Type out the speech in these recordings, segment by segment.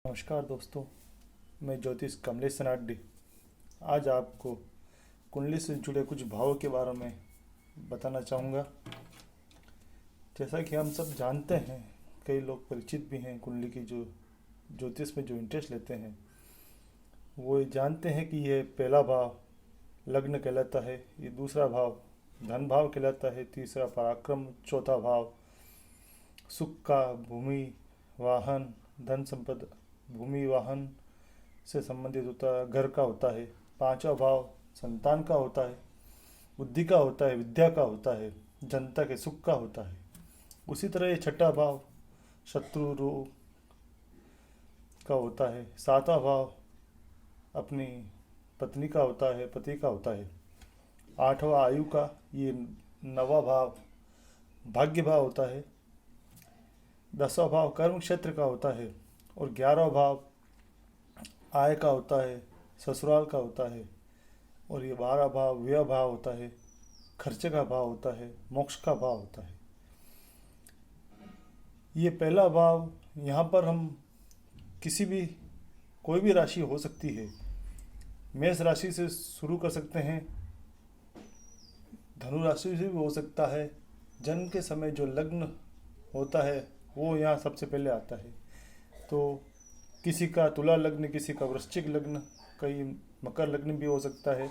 नमस्कार दोस्तों, मैं ज्योतिष कमलेश सनाडी आज आपको कुंडली से जुड़े कुछ भावों के बारे में बताना चाहूँगा। जैसा कि हम सब जानते हैं, कई लोग परिचित भी हैं कुंडली की, जो ज्योतिष में जो इंटरेस्ट लेते हैं वो ये जानते हैं कि ये पहला भाव लग्न कहलाता है, ये दूसरा भाव धन भाव कहलाता है, तीसरा पराक्रम, चौथा भाव सुख का, भूमि वाहन, धन संपदा, भूमि वाहन से संबंधित होता है, घर का होता है। पांचवा भाव संतान का होता है, बुद्धि का होता है, विद्या का होता है, जनता के सुख का होता है। उसी तरह ये छठा भाव शत्रु रोग का होता है। सातवां भाव अपनी पत्नी का होता है, पति का होता है। आठवां आयु का, ये नवा भाव भाग्य भाव होता है। 10वां भाव कर्म क्षेत्र का होता है और 11वां भाव आय का होता है, ससुराल का होता है। और ये 12वां भाव व्यय भाव होता है, खर्चे का भाव होता है, मोक्ष का भाव होता है। ये पहला भाव, यहाँ पर हम किसी भी कोई भी राशि हो सकती है। मेष राशि से शुरू कर सकते हैं, धनु राशि से भी हो सकता है। जन्म के समय जो लग्न होता है वो यहाँ सबसे पहले आता है। तो किसी का तुला लग्न, किसी का वृश्चिक लग्न, कई मकर लग्न भी हो सकता है।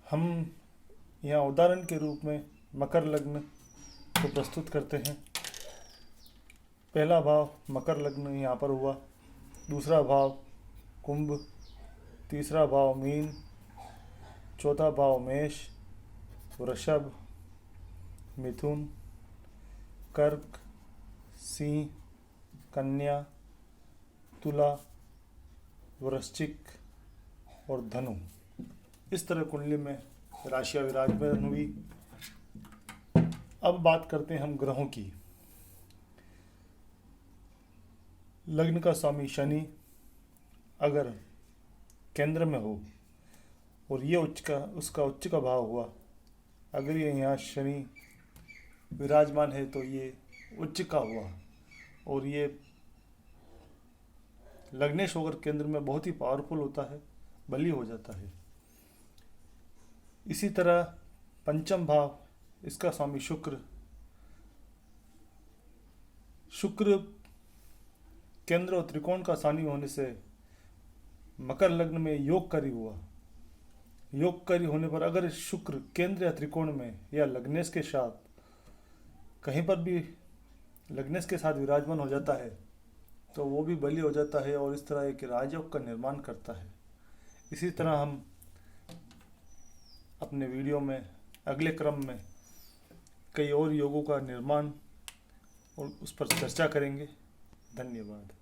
हम यहाँ उदाहरण के रूप में मकर लग्न को प्रस्तुत करते हैं। पहला भाव मकर लग्न यहाँ पर हुआ, दूसरा भाव कुंभ, तीसरा भाव मीन, चौथा भाव मेष, वृषभ, मिथुन, कर्क, सिंह, कन्या, तुला, वृश्चिक और धनु। इस तरह कुंडली में राशियां विराजमान हुई। अब बात करते हैं हम ग्रहों की। लग्न का स्वामी शनि अगर केंद्र में हो और ये उसका उच्च का भाव हुआ, अगर ये यहाँ शनि विराजमान है तो ये उच्च का हुआ और ये लग्नेश होकर केंद्र में बहुत ही पावरफुल होता है, बली हो जाता है। इसी तरह पंचम भाव, इसका स्वामी शुक्र केंद्र और त्रिकोण का स्वामी होने से मकर लग्न में योगकारी हुआ। योगकारी होने पर अगर शुक्र केंद्र या त्रिकोण में या लग्नेश के साथ कहीं पर भी लग्नेश के साथ विराजमान हो जाता है तो वो भी बली हो जाता है और इस तरह एक राजयोग का निर्माण करता है। इसी तरह हम अपने वीडियो में अगले क्रम में कई और योगों का निर्माण और उस पर चर्चा करेंगे। धन्यवाद।